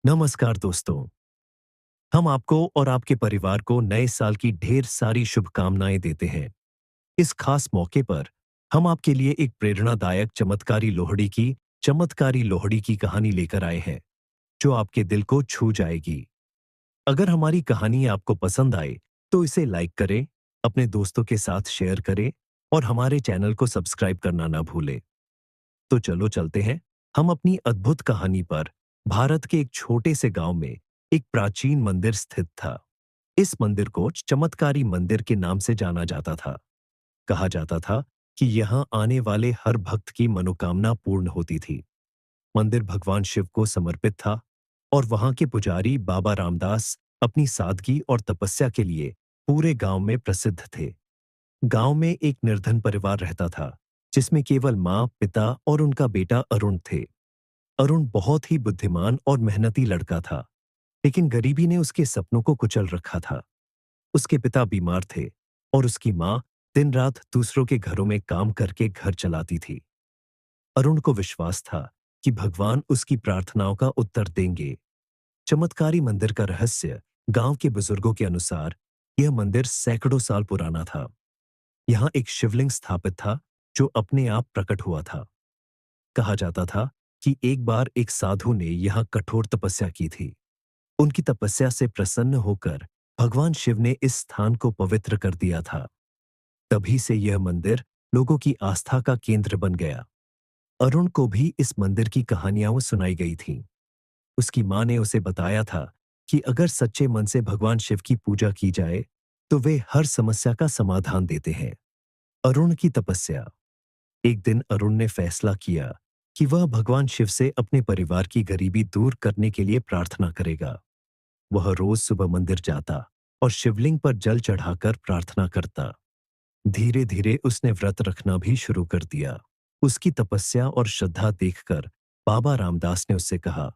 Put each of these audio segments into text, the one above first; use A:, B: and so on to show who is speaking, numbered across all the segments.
A: नमस्कार दोस्तों। हम आपको और आपके परिवार को नए साल की ढेर सारी शुभकामनाएं देते हैं। इस खास मौके पर हम आपके लिए एक प्रेरणादायक चमत्कारी लोहड़ी की कहानी लेकर आए हैं, जो आपके दिल को छू जाएगी। अगर हमारी कहानी आपको पसंद आए, तो इसे लाइक करें, अपने दोस्तों के साथ शेयर करें और हमारे चैनल को सब्सक्राइब करना ना भूलें। तो चलो चलते हैं हम अपनी अद्भुत कहानी पर। भारत के एक छोटे से गांव में एक प्राचीन मंदिर स्थित था। इस मंदिर को चमत्कारी मंदिर के नाम से जाना जाता था। कहा जाता था कि यहाँ आने वाले हर भक्त की मनोकामना पूर्ण होती थी। मंदिर भगवान शिव को समर्पित था और वहां के पुजारी बाबा रामदास अपनी सादगी और तपस्या के लिए पूरे गांव में प्रसिद्ध थे। गांव में एक निर्धन परिवार रहता था, जिसमें केवल माँ, पिता और उनका बेटा अरुण थे। अरुण बहुत ही बुद्धिमान और मेहनती लड़का था, लेकिन गरीबी ने उसके सपनों को कुचल रखा था। उसके पिता बीमार थे और उसकी माँ दिन रात दूसरों के घरों में काम करके घर चलाती थी। अरुण को विश्वास था कि भगवान उसकी प्रार्थनाओं का उत्तर देंगे। चमत्कारी मंदिर का रहस्य। गांव के बुजुर्गों के अनुसार यह मंदिर सैकड़ों साल पुराना था। यहाँ एक शिवलिंग स्थापित था, जो अपने आप प्रकट हुआ था। कहा जाता था कि एक बार एक साधु ने यहाँ कठोर तपस्या की थी। उनकी तपस्या से प्रसन्न होकर भगवान शिव ने इस स्थान को पवित्र कर दिया था। तभी से यह मंदिर लोगों की आस्था का केंद्र बन गया। अरुण को भी इस मंदिर की कहानियां सुनाई गई थीं। उसकी मां ने उसे बताया था कि अगर सच्चे मन से भगवान शिव की पूजा की जाए, तो वे हर समस्या का समाधान देते हैं। अरुण की तपस्या। एक दिन अरुण ने फैसला किया कि वह भगवान शिव से अपने परिवार की गरीबी दूर करने के लिए प्रार्थना करेगा। वह रोज सुबह मंदिर जाता और शिवलिंग पर जल चढ़ाकर प्रार्थना करता। धीरे धीरे उसने व्रत रखना भी शुरू कर दिया। उसकी तपस्या और श्रद्धा देखकर बाबा रामदास ने उससे कहा,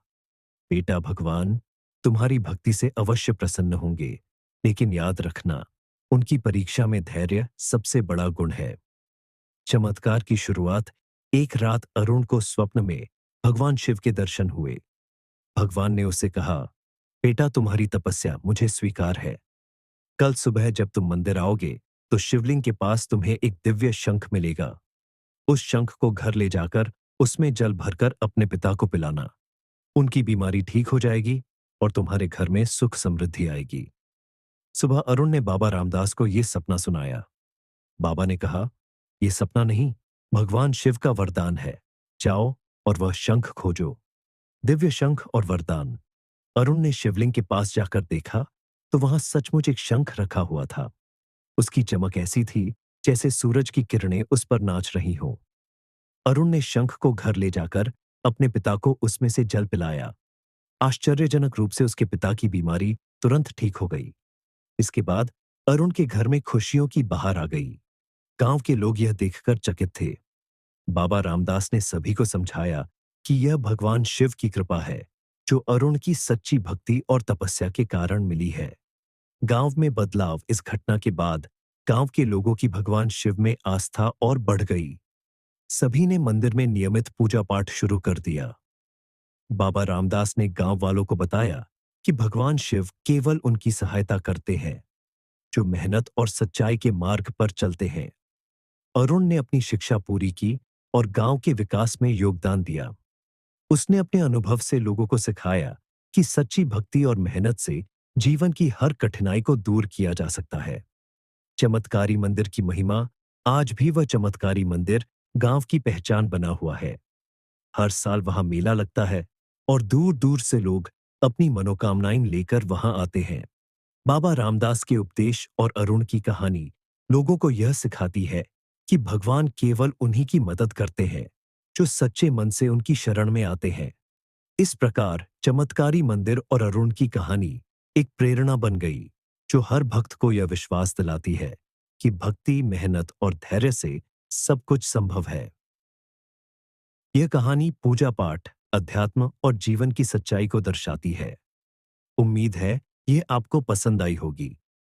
A: बेटा, भगवान तुम्हारी भक्ति से अवश्य प्रसन्न होंगे, लेकिन याद रखना, उनकी परीक्षा में धैर्य सबसे बड़ा गुण है। चमत्कार की शुरुआत। एक रात अरुण को स्वप्न में भगवान शिव के दर्शन हुए। भगवान ने उसे कहा, बेटा, तुम्हारी तपस्या मुझे स्वीकार है। कल सुबह जब तुम मंदिर आओगे, तो शिवलिंग के पास तुम्हें एक दिव्य शंख मिलेगा। उस शंख को घर ले जाकर उसमें जल भरकर अपने पिता को पिलाना। उनकी बीमारी ठीक हो जाएगी और तुम्हारे घर में सुख समृद्धि आएगी। सुबह अरुण ने बाबा रामदास को यह सपना सुनाया। बाबा ने कहा, यह सपना नहीं, भगवान शिव का वरदान है। जाओ और वह शंख खोजो। दिव्य शंख और वरदान। अरुण ने शिवलिंग के पास जाकर देखा, तो वहां सचमुच एक शंख रखा हुआ था। उसकी चमक ऐसी थी जैसे सूरज की किरणें उस पर नाच रही हों। अरुण ने शंख को घर ले जाकर अपने पिता को उसमें से जल पिलाया। आश्चर्यजनक रूप से उसके पिता की बीमारी तुरंत ठीक हो गई। इसके बाद अरुण के घर में खुशियों की बहार आ गई। गांव के लोग यह देखकर चकित थे। बाबा रामदास ने सभी को समझाया कि यह भगवान शिव की कृपा है, जो अरुण की सच्ची भक्ति और तपस्या के कारण मिली है। गांव में बदलाव। इस घटना के बाद गांव के लोगों की भगवान शिव में आस्था और बढ़ गई। सभी ने मंदिर में नियमित पूजा पाठ शुरू कर दिया। बाबा रामदास ने गांव वालों को बताया कि भगवान शिव केवल उनकी सहायता करते हैं, जो मेहनत और सच्चाई के मार्ग पर चलते हैं। अरुण ने अपनी शिक्षा पूरी की और गांव के विकास में योगदान दिया। उसने अपने अनुभव से लोगों को सिखाया कि सच्ची भक्ति और मेहनत से जीवन की हर कठिनाई को दूर किया जा सकता है। चमत्कारी मंदिर की महिमा। आज भी वह चमत्कारी मंदिर गांव की पहचान बना हुआ है। हर साल वहां मेला लगता है और दूर दूर से लोग अपनी मनोकामनाएं लेकर वहां आते हैं। बाबा रामदास के उपदेश और अरुण की कहानी लोगों को यह सिखाती है कि भगवान केवल उन्हीं की मदद करते हैं, जो सच्चे मन से उनकी शरण में आते हैं। इस प्रकार चमत्कारी मंदिर और अरुण की कहानी एक प्रेरणा बन गई, जो हर भक्त को यह विश्वास दिलाती है कि भक्ति, मेहनत और धैर्य से सब कुछ संभव है। यह कहानी पूजा पाठ, अध्यात्म और जीवन की सच्चाई को दर्शाती है। उम्मीद है यह आपको पसंद आई होगी।